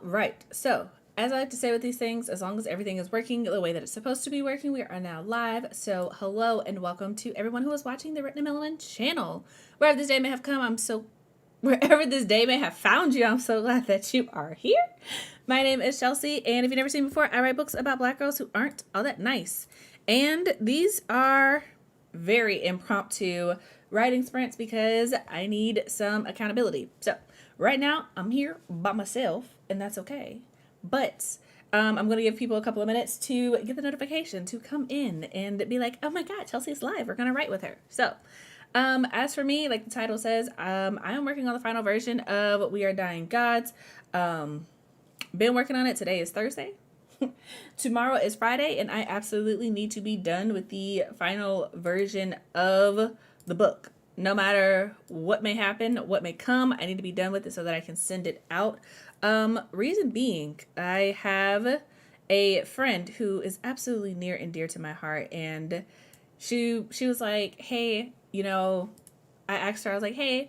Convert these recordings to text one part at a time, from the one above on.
All right. So, as I like to say with these things, as long as everything is working the way that it's supposed to be working, we are now live. So, hello and welcome to everyone who is watching the Written Element channel. Wherever this day may have come, wherever this day may have found you, I'm so glad that you are here. My name is Chelsea, and if you've never seen me before, I write books about black girls who aren't all that nice. And these are very impromptu writing sprints because I need some accountability. So, right now, I'm here by myself, and that's okay. But I'm going to give people a couple of minutes to get the notification to come in and be like, oh my God, Chelsea's live. We're going to write with her. So, as for me, like the title says, I am working on the final version of We Are Dying Gods. Been working on it. Today is Thursday. Tomorrow is Friday, and I absolutely need to be done with the final version of the book. No matter what may happen, what may come, I need to be done with it so that I can send it out. Reason being, I have a friend who is absolutely near and dear to my heart, and she was like, hey, I asked her, I was like, hey,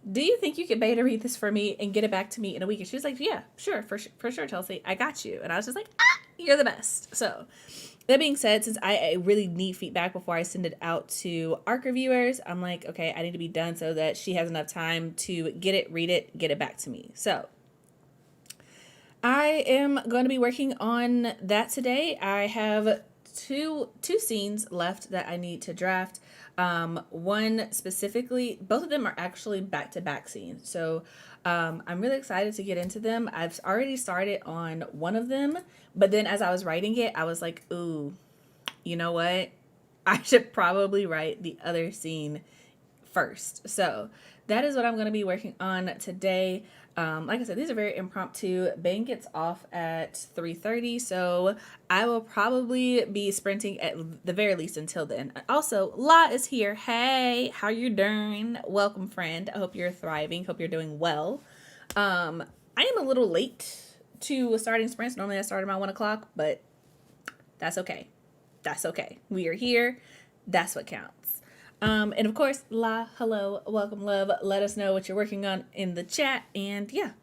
do you think you could beta read this for me and get it back to me in a week? And she was like, yeah, sure, for sure, Chelsea, I got you. And I was just like, you're the best. So that being said, since I really need feedback before I send it out to ARC reviewers, I'm like, okay, I need to be done so that she has enough time to get it, read it, get it back to me. So I am going to be working on that today. I have two scenes left that I need to draft. One specifically, both of them are actually back-to-back scenes. So I'm really excited to get into them. I've already started on one of them, but then as I was writing it, I was like, ooh, you know what? I should probably write the other scene first. So that is what I'm going to be working on today. Like I said, these are very impromptu. Bane gets off at 3:30, so I will probably be sprinting at the very least until then. Also, La is here. Hey, how you doing? Welcome, friend. I hope you're thriving. Hope you're doing well. I am a little late to starting sprints. Normally I start around 1 o'clock, but that's okay. That's okay. We are here. That's what counts. And of course, hello, welcome, love. Let us know what you're working on in the chat. And yeah,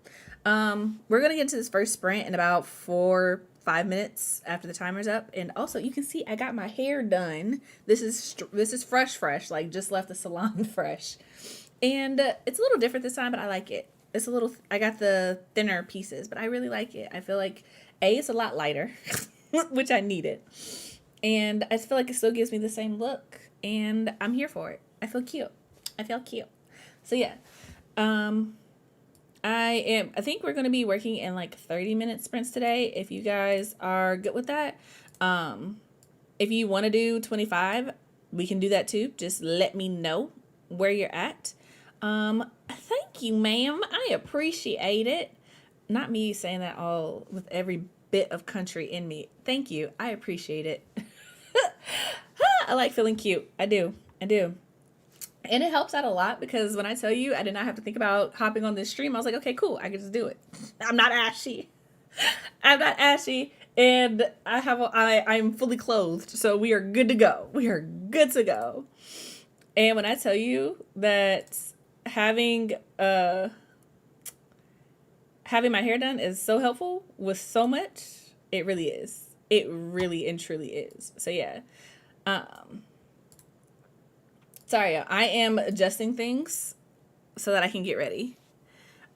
we're going to get into this first sprint in about 4-5 minutes after the timer's up. And also, you can see I got my hair done. This is fresh, like just left the salon fresh. And it's a little different this time, but I like it. I got the thinner pieces, but I really like it. I feel like, it's a lot lighter, which I needed. And I feel like it still gives me the same look. And I'm here for it. I feel cute. So yeah. I think we're going to be working in like 30-minute sprints today. If you guys are good with that. If you want to do 25, we can do that too. Just let me know where you're at. Thank you, ma'am. I appreciate it. Not me saying that all with every bit of country in me. Thank you. I appreciate it. I like feeling cute. I do. And it helps out a lot because when I tell you I did not have to think about hopping on this stream, I was like, okay, cool. I can just do it. I'm not ashy. And I'm fully clothed. So we are good to go. And when I tell you that having my hair done is so helpful with so much, it really is. It really and truly is. So yeah. Sorry, I am adjusting things so that I can get ready.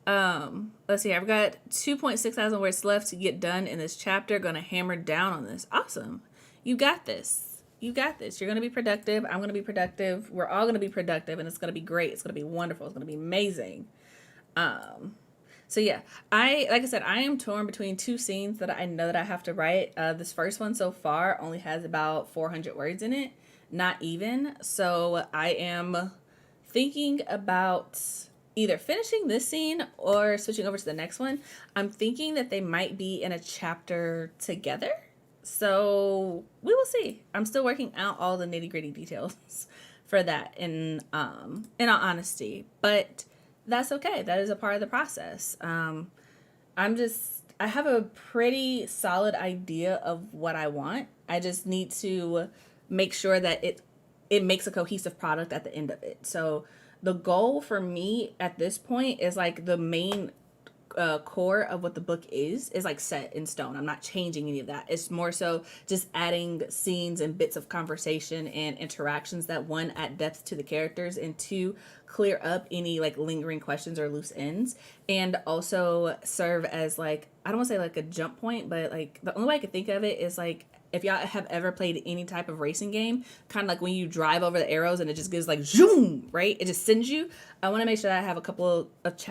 Let's see, I've got 2.6 thousand words left to get done in this chapter. Gonna hammer down on this. Awesome. You got this. You're gonna be productive. I'm gonna be productive. We're all gonna be productive, and it's gonna be great. It's gonna be wonderful. It's gonna be amazing. So yeah, like I said, I am torn between two scenes that I know that I have to write. This first one so far only has about 400 words in it, not even. So I am thinking about either finishing this scene or switching over to the next one. I'm thinking that they might be in a chapter together. So we will see. I'm still working out all the nitty-gritty details for that in all honesty, but that's okay. That is a part of the process. I have a pretty solid idea of what I want. I just need to make sure that it makes a cohesive product at the end of it. So the goal for me at this point is like the main core of what the book is like set in stone. I'm not changing any of that. It's more so just adding scenes and bits of conversation and interactions that, one, add depth to the characters, and two, clear up any like lingering questions or loose ends, and also serve as like, I don't want to say like a jump point, but like the only way I could think of it is like, if y'all have ever played any type of racing game, kind of like when you drive over the arrows and it just gives like zoom, right? It just sends you. I want to make sure that I have a couple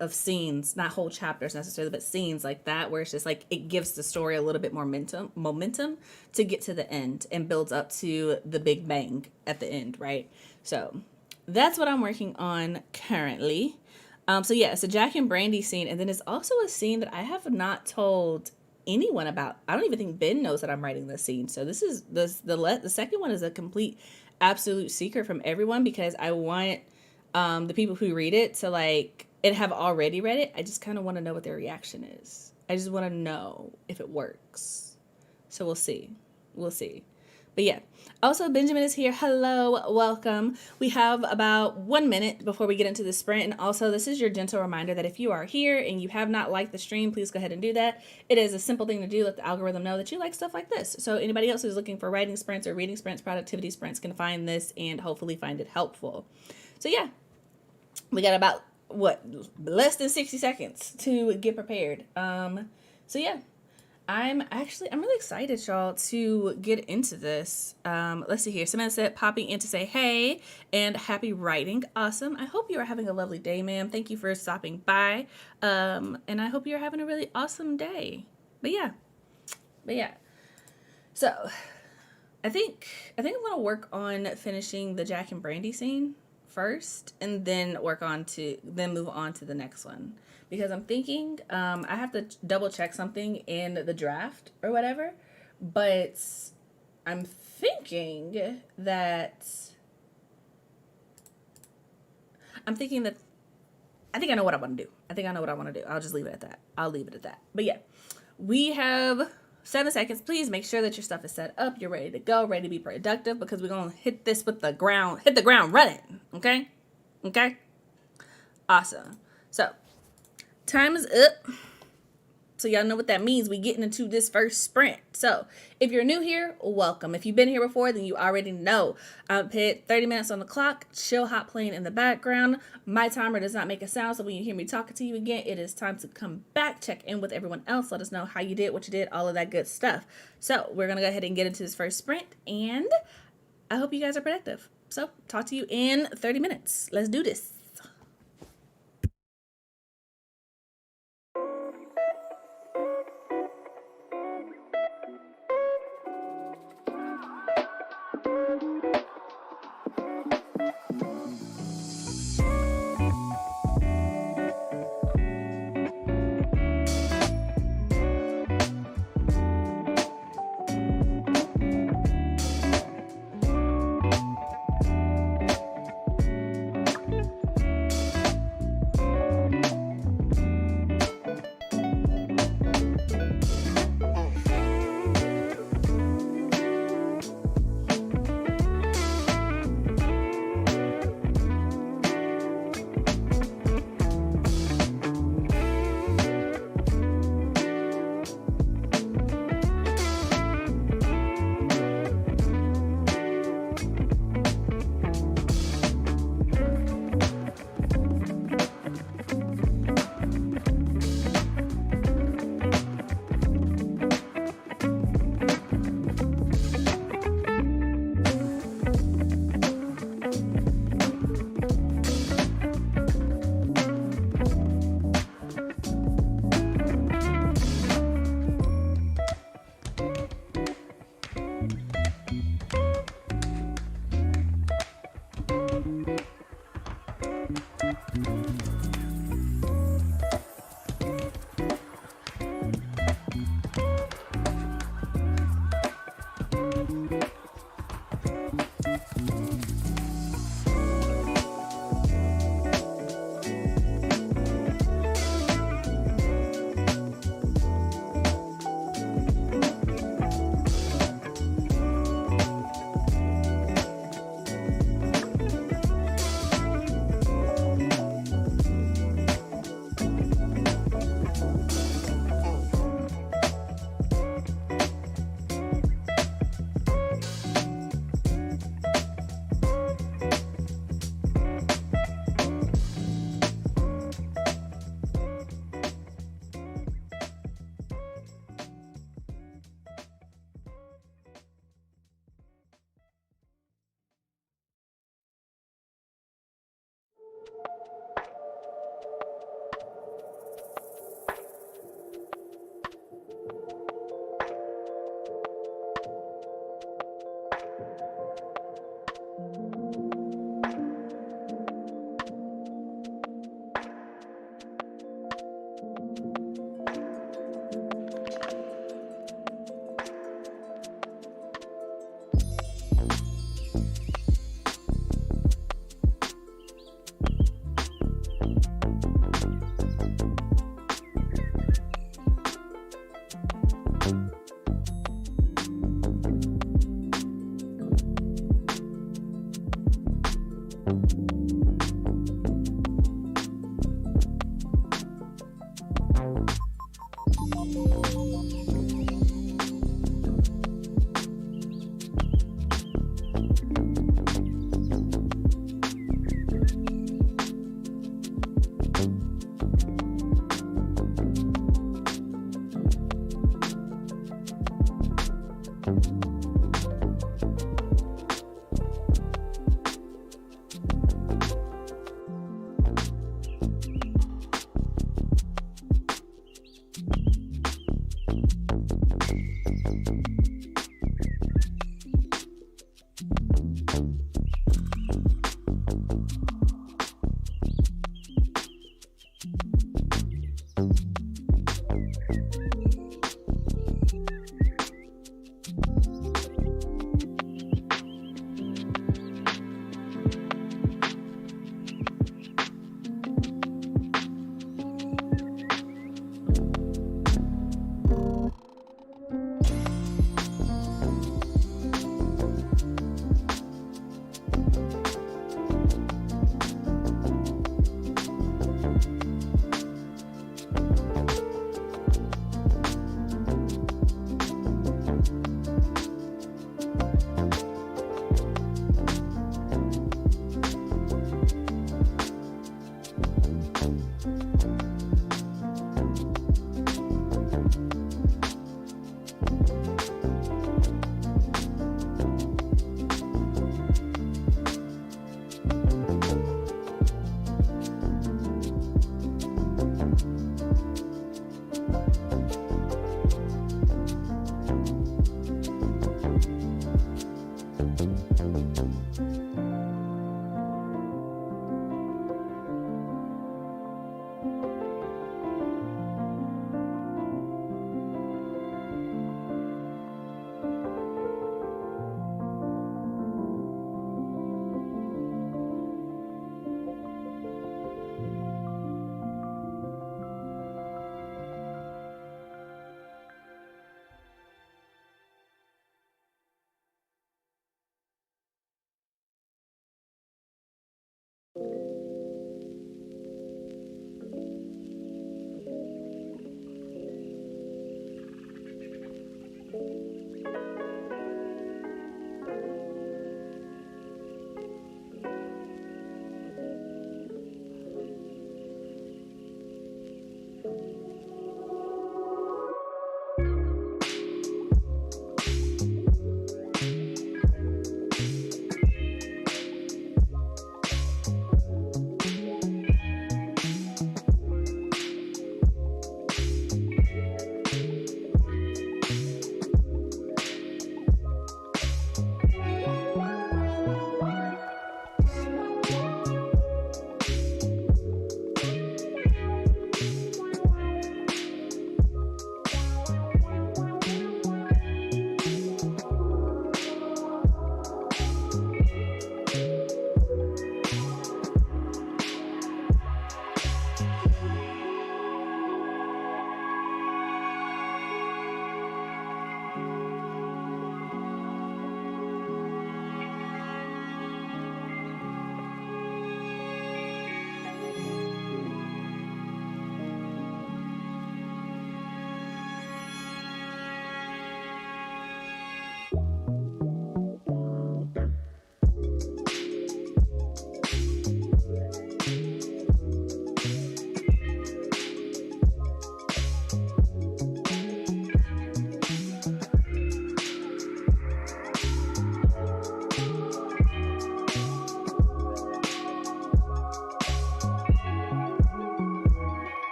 of scenes, not whole chapters necessarily, but scenes like that where it's just like it gives the story a little bit more momentum to get to the end and builds up to the big bang at the end, right? So that's what I'm working on currently. So yeah, it's a Jack and Brandy scene, and then it's also a scene that I have not told anyone about. I don't even think Ben knows that I'm writing this scene. So this is the second one is a complete absolute secret from everyone, because I want the people who read it to like and have already read it. I just kind of want to know what their reaction is. I just want to know if it works. So we'll see. But yeah, also Benjamin is here. Hello, welcome. We have about 1 minute before we get into the sprint. And also, this is your gentle reminder that if you are here and you have not liked the stream, please go ahead and do that. It is a simple thing to do. Let the algorithm know that you like stuff like this. So anybody else who's looking for writing sprints or reading sprints, productivity sprints can find this and hopefully find it helpful. So yeah, we got about less than 60 seconds to get prepared. So yeah. I'm really excited, y'all, to get into this. Let's see here. Samantha said, popping in to say hey and happy writing. Awesome. I hope you are having a lovely day, ma'am. Thank you for stopping by. And I hope you're having a really awesome day. But yeah. So I think I'm going to work on finishing the Jack and Brandy scene first, and then move on to the next one. Because I'm thinking, I have to double check something in the draft or whatever, but I'm thinking that I think I know what I want to do. I'll just leave it at that. But yeah, we have 7 seconds. Please make sure that your stuff is set up. You're ready to go, ready to be productive, because we're going to hit the ground running. Okay. Awesome. So time is up. So y'all know what that means. We getting into this first sprint. So if you're new here, welcome. If you've been here before, then you already know. I've put 30 minutes on the clock, chill hot playing in the background. My timer does not make a sound, so when you hear me talking to you again, it is time to come back, check in with everyone else, let us know how you did, what you did, all of that good stuff. So we're going to go ahead and get into this first sprint, and I hope you guys are productive. So talk to you in 30 minutes. Let's do this.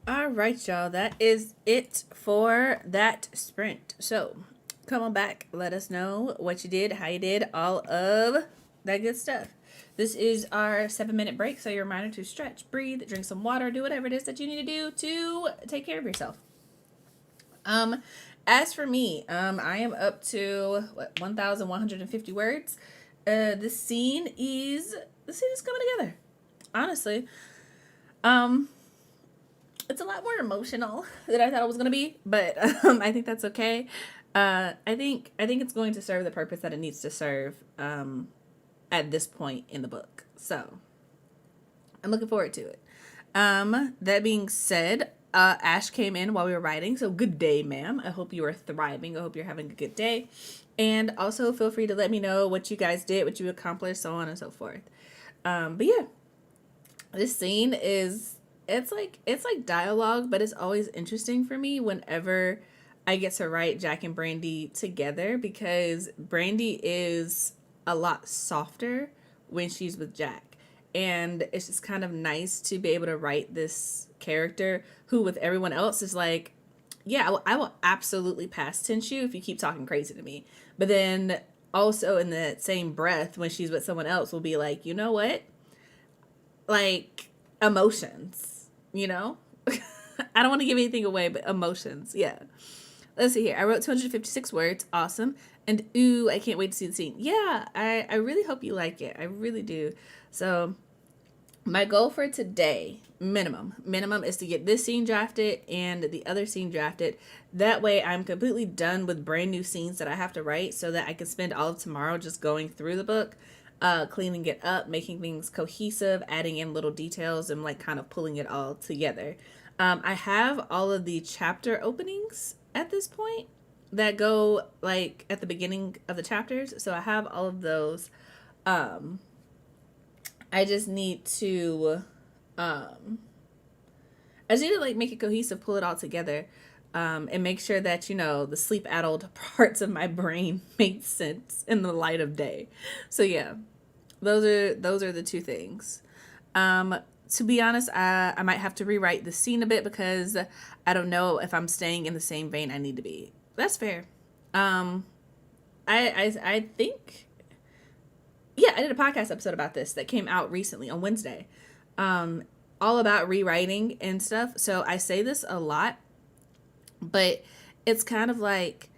All right, y'all. That is it for that sprint. So come on back. Let us know what you did, how you did, all of that good stuff. This is our 7-minute break. So your reminder to stretch, breathe, drink some water, do whatever it is that you need to do to take care of yourself. As for me, I am up to 1,150 words. This scene is coming together. Honestly, it's a lot more emotional than I thought it was gonna be, but I think that's okay. I think it's going to serve the purpose that it needs to serve at this point in the book. So I'm looking forward to it. That being said, Ash came in while we were writing, so good day, ma'am. I hope you are thriving. I hope you're having a good day. And also feel free to let me know what you guys did, what you accomplished, so on and so forth. But yeah, this scene is, it's like dialogue, but it's always interesting for me whenever I get to write Jack and Brandy together, because Brandy is a lot softer when she's with Jack. And it's just kind of nice to be able to write this character who with everyone else is like, yeah, I will absolutely past tense you if you keep talking crazy to me. But then also in the same breath, when she's with someone else, will be like, you know what? Like, emotions, you know? I don't want to give anything away, but emotions, yeah. Let's see here. I wrote 256 words. Awesome. And ooh, I can't wait to see the scene. Yeah, I really hope you like it. I really do. So my goal for today, minimum, is to get this scene drafted and the other scene drafted. That way I'm completely done with brand new scenes that I have to write, so that I can spend all of tomorrow just going through the book, cleaning it up, making things cohesive, adding in little details, and like kind of pulling it all together. I have all of the chapter openings at this point that go like at the beginning of the chapters. So I have all of those. I just need to like make it cohesive, pull it all together, and make sure that, you know, the sleep addled parts of my brain make sense in the light of day. So yeah, those are the two things. To be honest, I might have to rewrite the scene a bit, because I don't know if I'm staying in the same vein I need to be. That's fair. I think, yeah, I did a podcast episode about this that came out recently on Wednesday, all about rewriting and stuff. So I say this a lot, but it's kind of like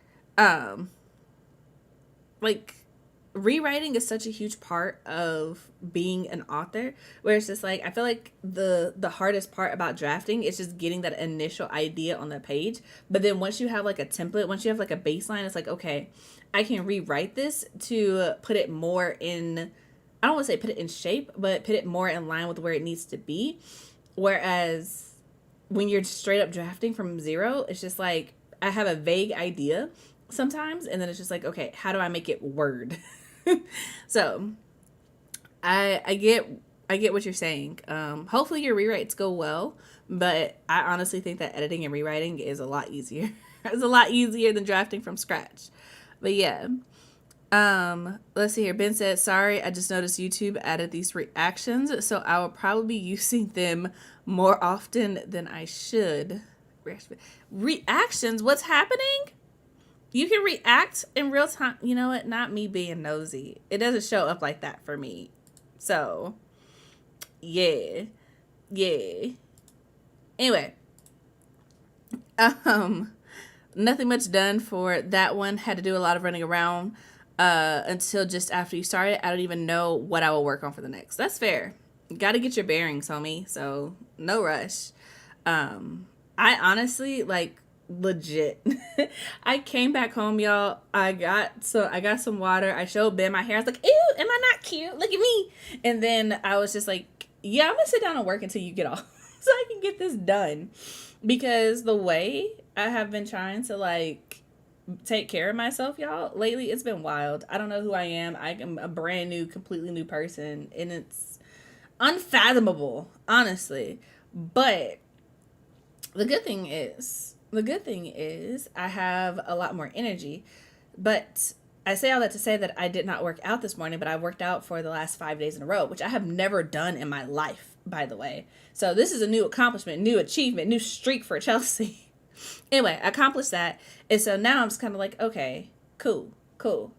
rewriting is such a huge part of being an author, where it's just like, I feel like the hardest part about drafting is just getting that initial idea on the page. But then once you have like a template, once you have like a baseline, it's like, okay, I can rewrite this to put it more in, I don't want to say put it in shape, but put it more in line with where it needs to be. Whereas when you're straight up drafting from zero, it's just like, I have a vague idea sometimes, and then it's just like, okay, how do I make it word? So I get what you're saying. Hopefully your rewrites go well, but I honestly think that editing and rewriting is a lot easier. It's a lot easier than drafting from scratch. But yeah. Let's see here. Ben said, sorry, I just noticed YouTube added these reactions, so I will probably be using them more often than I should. Reactions? What's happening? You can react in real time. You know what? Not me being nosy. It doesn't show up like that for me. So, yeah. Yeah. Anyway, um, nothing much done for that one. Had to do a lot of running around until just after you started. I don't even know what I will work on for the next. That's fair. Got to get your bearings, homie. So no rush. I honestly like legit. I came back home, y'all. I got some water. I showed Ben my hair. I was like, "Ew, am I not cute? Look at me." And then I was just like, "Yeah, I'm gonna sit down and work until you get off, so I can get this done." Because the way I have been trying to like take care of myself, y'all, lately it's been wild. I don't know who I am. I am a brand new, completely new person, and it's unfathomable, honestly. But the good thing is I have a lot more energy. But I say all that to say that I did not work out this morning, but I worked out for the last 5 days in a row, which I have never done in my life, by the way. So this is a new accomplishment, new achievement, new streak for Chelsea. Anyway, I accomplished that. And so now I'm just kind of like, okay, cool.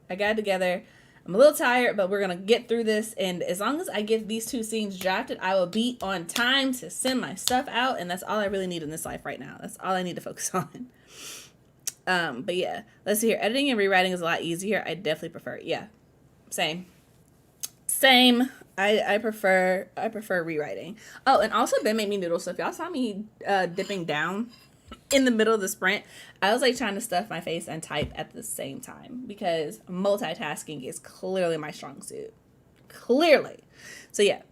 I got it together. I'm a little tired, but we're going to get through this. And as long as I get these 2 scenes drafted, I will be on time to send my stuff out. And that's all I really need in this life right now. That's all I need to focus on. But yeah, let's see here. Editing and rewriting is a lot easier. I definitely prefer it. Yeah, same. I prefer rewriting. Oh, and also Ben made me noodles. So if y'all saw me dipping down in the middle of the sprint, I was like trying to stuff my face and type at the same time because multitasking is clearly my strong suit. Clearly. So yeah.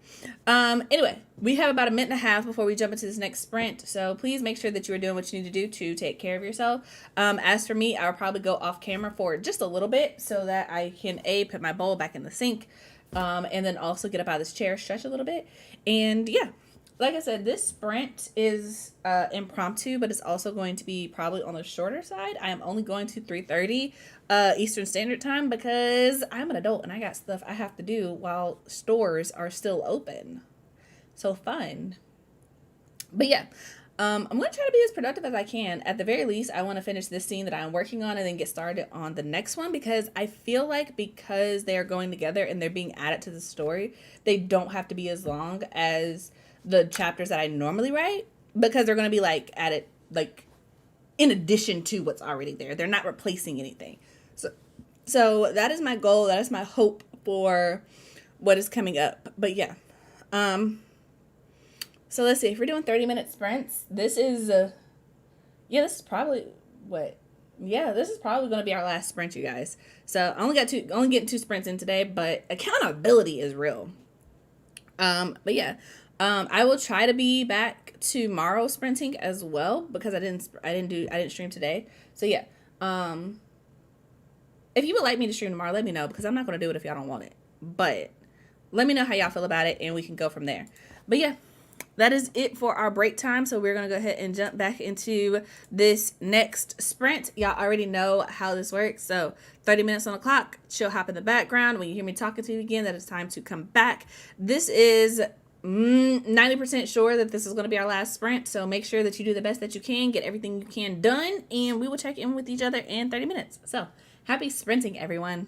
Anyway, we have about a minute and a half before we jump into this next sprint. So please make sure that you are doing what you need to do to take care of yourself. As for me, I'll probably go off camera for just a little bit so that I can put my bowl back in the sink. And then also get up out of this chair, stretch a little bit. And yeah, like I said, this sprint is impromptu, but it's also going to be probably on the shorter side. I am only going to 3:30 Eastern Standard Time because I'm an adult and I got stuff I have to do while stores are still open. So fun. But yeah, I'm going to try to be as productive as I can. At the very least, I want to finish this scene that I'm working on and then get started on the next one because I feel like because they are going together and they're being added to the story, they don't have to be as long as the chapters that I normally write because they're going to be like added like in addition to what's already there. They're not replacing anything. So that is my goal. That is my hope for what is coming up. But yeah. So let's see. If we're doing 30-minute sprints, this is this is probably what. Yeah, this is probably going to be our last sprint, you guys. So I only getting 2 sprints in today, but accountability is real. But yeah. I will try to be back tomorrow sprinting as well because I didn't stream today. So yeah. If you would like me to stream tomorrow, let me know because I'm not going to do it if y'all don't want it. But let me know how y'all feel about it and we can go from there. But yeah, that is it for our break time. So we're going to go ahead and jump back into this next sprint. Y'all already know how this works. So 30 minutes on the clock. She'll hop in the background. When you hear me talking to you again, that it's time to come back. This is 90% sure that this is going to be our last sprint. So make sure that you do the best that you can. Get everything you can done. And we will check in with each other in 30 minutes. So happy sprinting, everyone.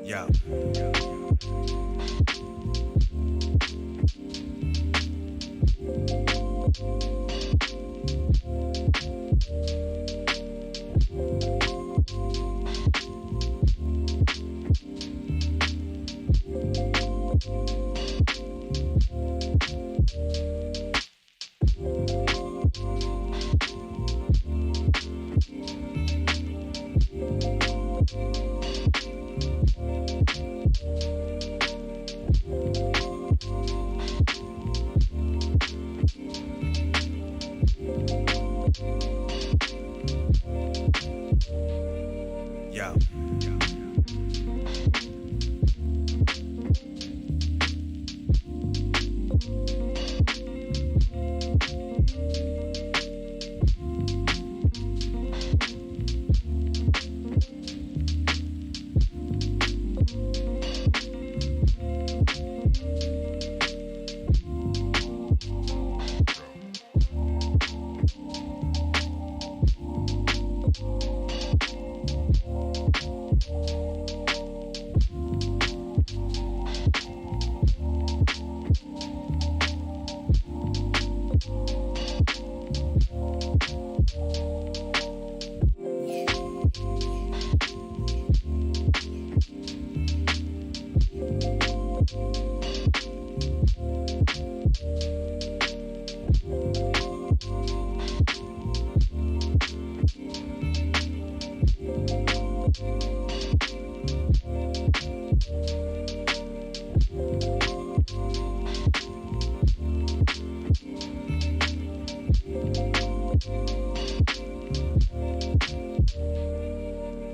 Yeah. Yeah.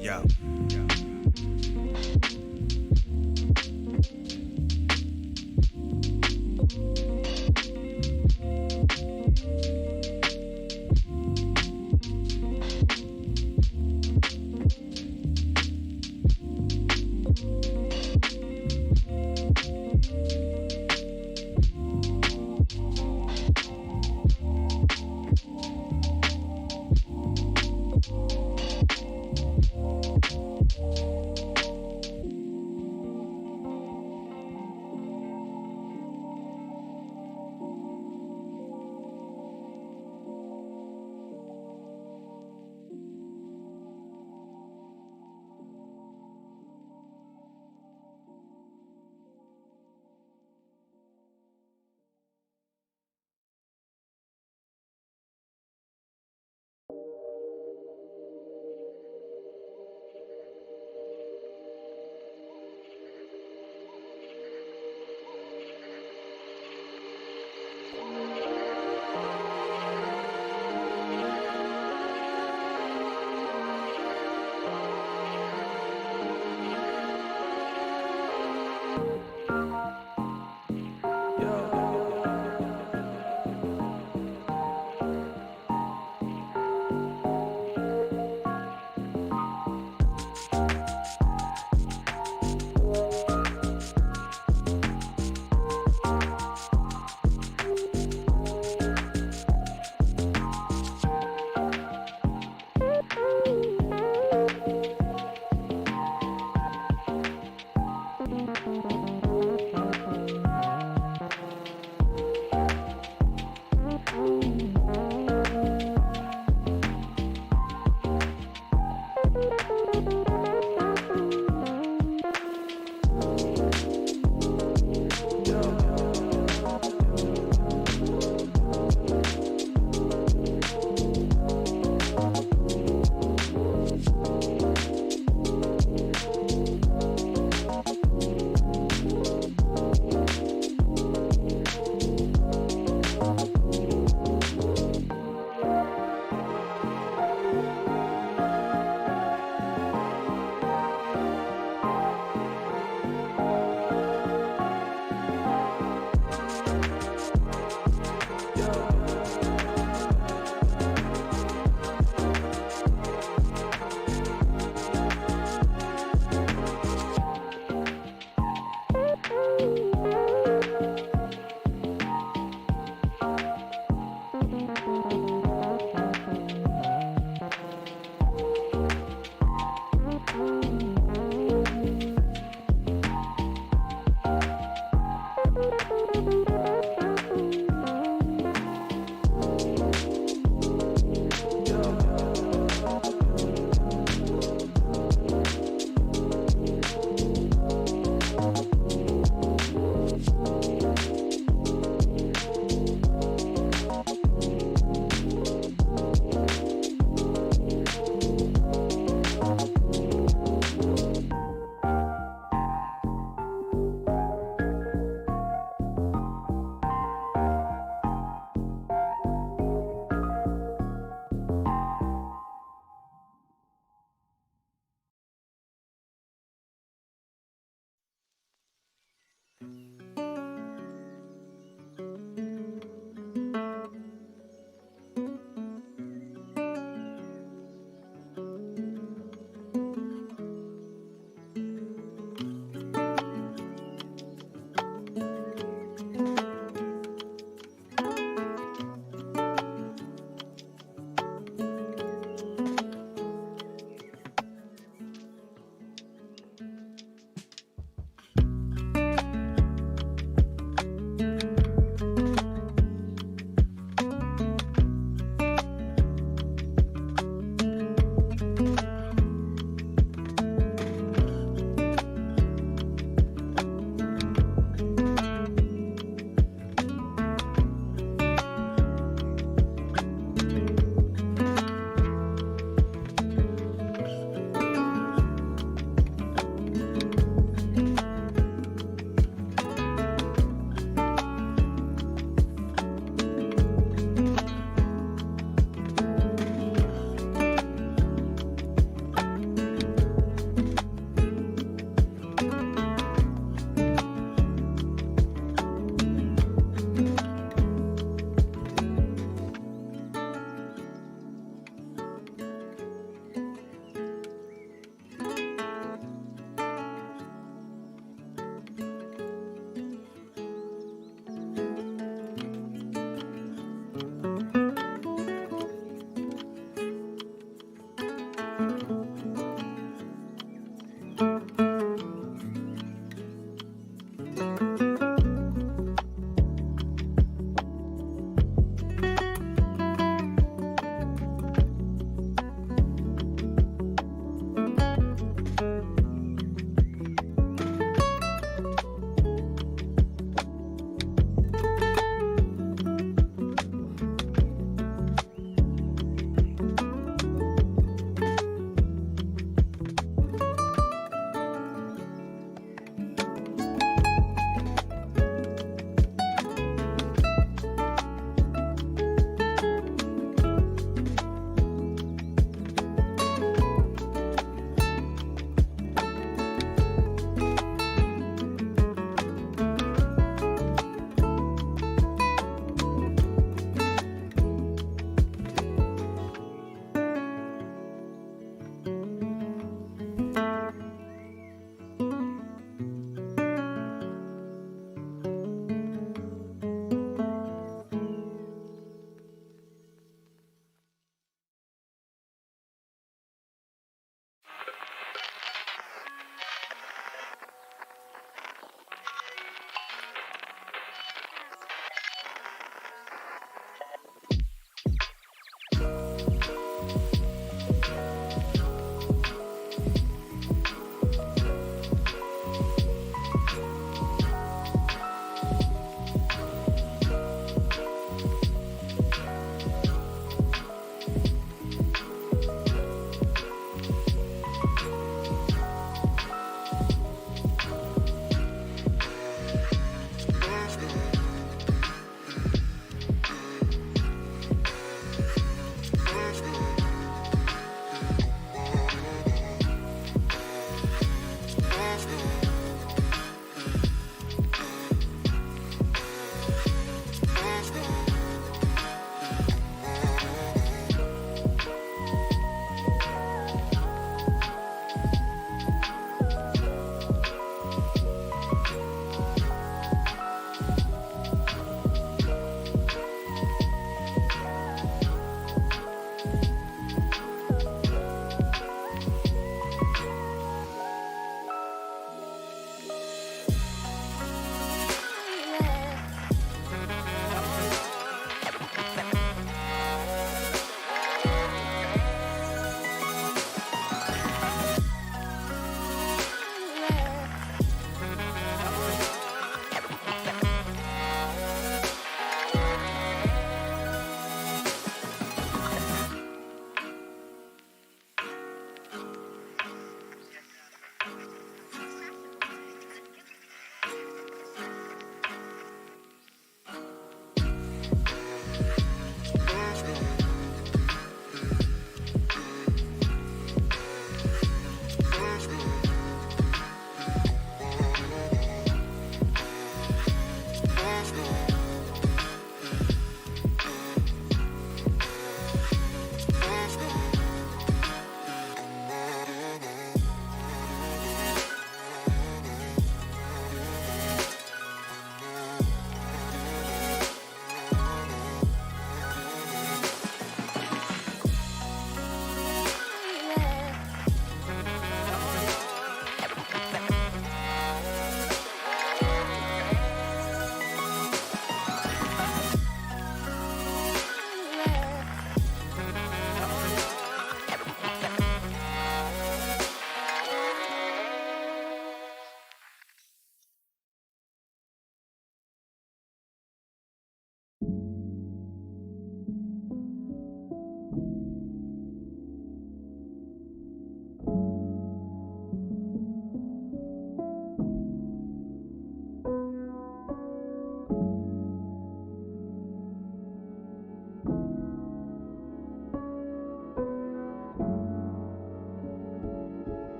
Yeah.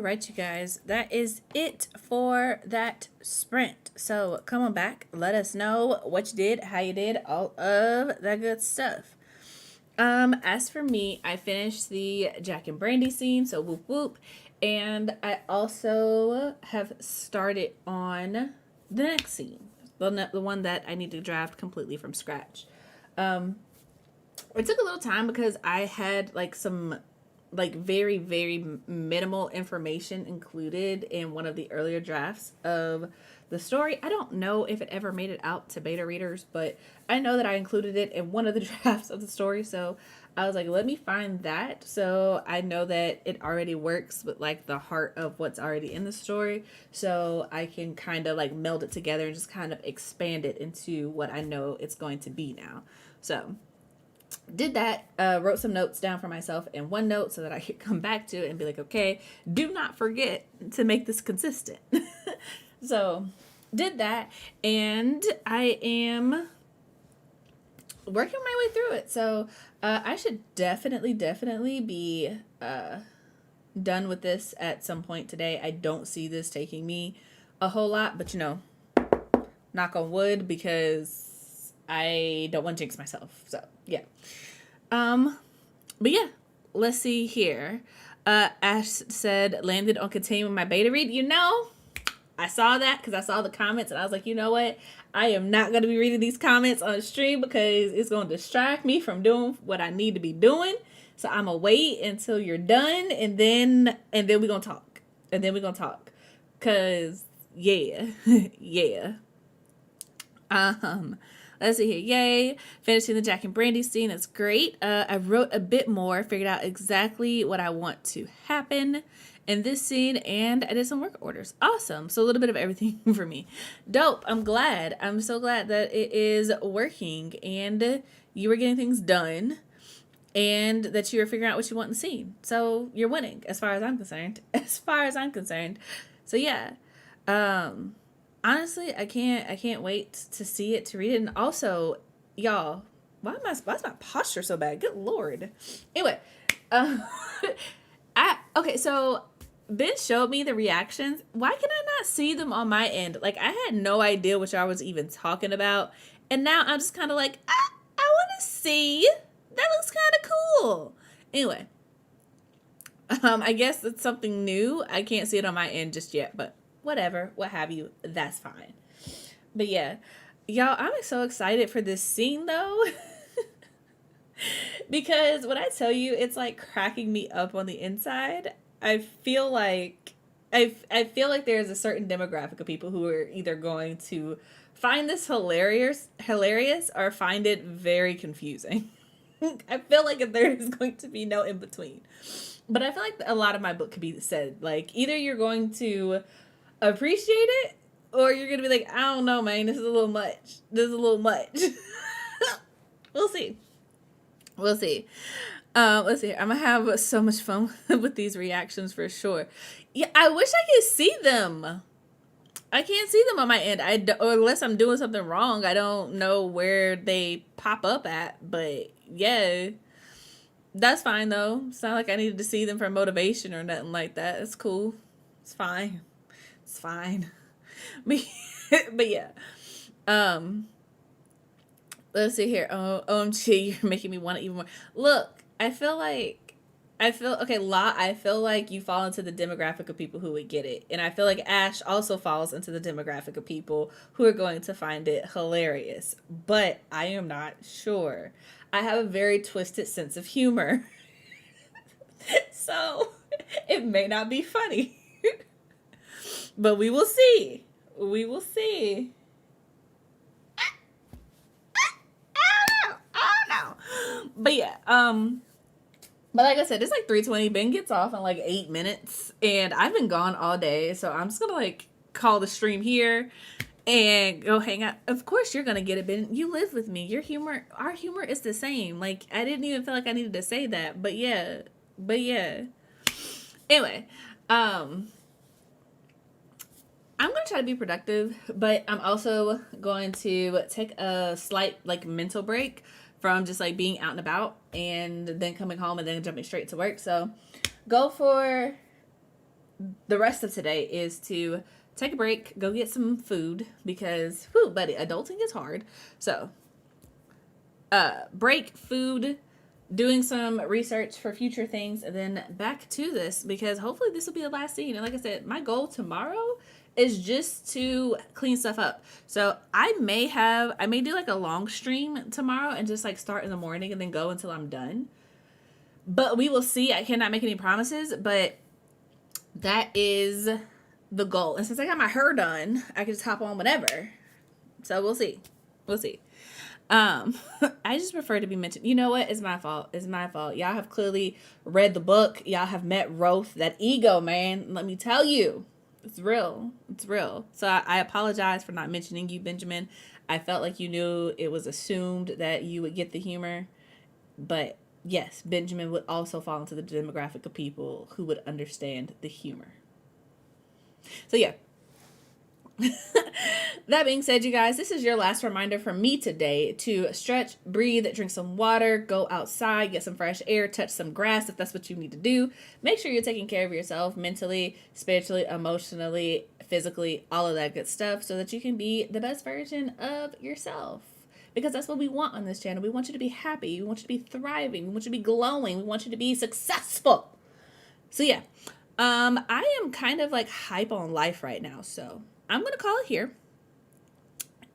right, you guys, that is it for that sprint. So come on back, let us know what you did, how you did, all of that good stuff. As for me, I finished the Jack and Brandy scene, so whoop whoop. And I also have started on the next scene, the one that I need to draft completely from scratch. It took a little time because I had like some like very very minimal information included in one of the earlier drafts of the story. I don't know if it ever made it out to beta readers, but I know that I included it in one of the drafts of the story, so I was like, let me find that so I know that it already works with like the heart of what's already in the story, so I can kind of like meld it together and just kind of expand it into what I know it's going to be now. So did that, wrote some notes down for myself in OneNote so that I could come back to it and be like, okay, do not forget to make this consistent. So did that, and I am working my way through it. So I should definitely be done with this at some point today. I don't see this taking me a whole lot, but knock on wood, because I don't want to jinx myself. So yeah. But yeah, let's see here. Ash said, landed on containment my beta read. I saw that because I saw the comments and I was like, you know what? I am not going to be reading these comments on the stream because it's going to distract me from doing what I need to be doing. So I'm going to wait until you're done and then we're going to talk. And then we're going to talk. Because, yeah. Yeah. Let's see here. Yay. Finishing the Jack and Brandy scene. That's great. I wrote a bit more, figured out exactly what I want to happen in this scene, and I did some work orders. Awesome. So a little bit of everything for me. Dope. I'm glad. I'm so glad that it is working and you were getting things done and that you were figuring out what you want in the scene. So you're winning as far as I'm concerned. So yeah. Honestly, I can't wait to see it, to read it. And also, y'all, why is my posture so bad? Good Lord. Anyway, okay, so Ben showed me the reactions. Why can I not see them on my end? Like, I had no idea what y'all was even talking about. And now I'm just kind of like, I want to see. That looks kind of cool. Anyway, I guess it's something new. I can't see it on my end just yet, but whatever, what have you, that's fine. But yeah, y'all, I'm so excited for this scene though. Because when I tell you, it's like cracking me up on the inside. I feel like there's a certain demographic of people who are either going to find this hilarious or find it very confusing. I feel like there is going to be no in between. But I feel like a lot of my book could be said, like, either you're going to appreciate it or you're gonna be like, I don't know, man, this is a little much. We'll see. Let's see. I'm gonna have so much fun with these reactions for sure. Yeah, I wish I could see them. I can't see them on my end. Or unless I'm doing something wrong. I don't know where they pop up at. But yeah, that's fine though. It's not like I needed to see them for motivation or nothing like that. It's cool. It's fine. It's fine. But yeah. Let's see here. Oh, OMG, you're making me want it even more. Look, I feel like you fall into the demographic of people who would get it. And I feel like Ash also falls into the demographic of people who are going to find it hilarious. But I am not sure. I have a very twisted sense of humor. So it may not be funny. But we will see. We will see. I don't know. But yeah, but like I said, it's like 3:20. Ben gets off in like 8 minutes, and I've been gone all day, so I'm just gonna like call the stream here and go hang out. Of course, you're gonna get it, Ben. You live with me. Our humor is the same. Like, I didn't even feel like I needed to say that, but yeah. Anyway, I'm going to try to be productive, but I'm also going to take a slight like mental break from just like being out and about and then coming home and then jumping straight to work. So go for the rest of today is to take a break, go get some food because, buddy, adulting is hard. So, break, food, doing some research for future things, and then back to this because hopefully this will be the last scene. And like I said, my goal tomorrow is just to clean stuff up. So I may do like a long stream tomorrow and just like start in the morning and then go until I'm done. But we will see. I cannot make any promises, but that is the goal. And since I got my hair done, I can just hop on whenever. So we'll see. We'll see. I just prefer to be mentioned. You know what? It's my fault. It's my fault. Y'all have clearly read the book. Y'all have met Roth. That ego, man. Let me tell you. It's real. It's real. So I apologize for not mentioning you, Benjamin. I felt like you knew it was assumed that you would get the humor. But yes, Benjamin would also fall into the demographic of people who would understand the humor. So yeah. That being said, you guys, this is your last reminder from me today to stretch, breathe, drink some water, go outside, get some fresh air, touch some grass if that's what you need to do. Make sure you're taking care of yourself mentally, spiritually, emotionally, physically, all of that good stuff so that you can be the best version of yourself. Because that's what we want on this channel. We want you to be happy. We want you to be thriving. We want you to be glowing. We want you to be successful. So yeah, I am kind of like hype on life right now. So I'm going to call it here.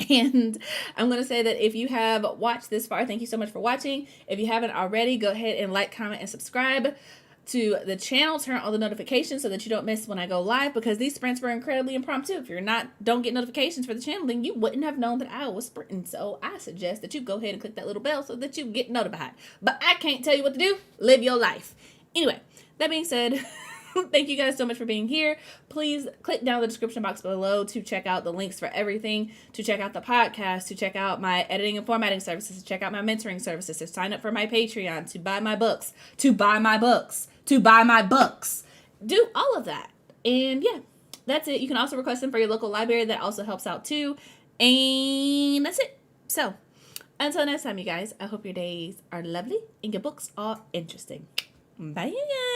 And I'm going to say that if you have watched this far, thank you so much for watching. If you haven't already, go ahead and like, comment, and subscribe to the channel. Turn on all the notifications so that you don't miss when I go live because these sprints were incredibly impromptu. If you're don't get notifications for the channel, then you wouldn't have known that I was sprinting. So I suggest that you go ahead and click that little bell so that you get notified. But I can't tell you what to do. Live your life. Anyway, that being said, thank you guys so much for being here. Please click down the description box below to check out the links for everything, to check out the podcast, to check out my editing and formatting services, to check out my mentoring services, to sign up for my Patreon, to buy my books, to buy my books, to buy my books. Do all of that. And yeah, that's it. You can also request them for your local library. That also helps out too. And that's it. So until next time, you guys, I hope your days are lovely and your books are interesting. Bye, you guys.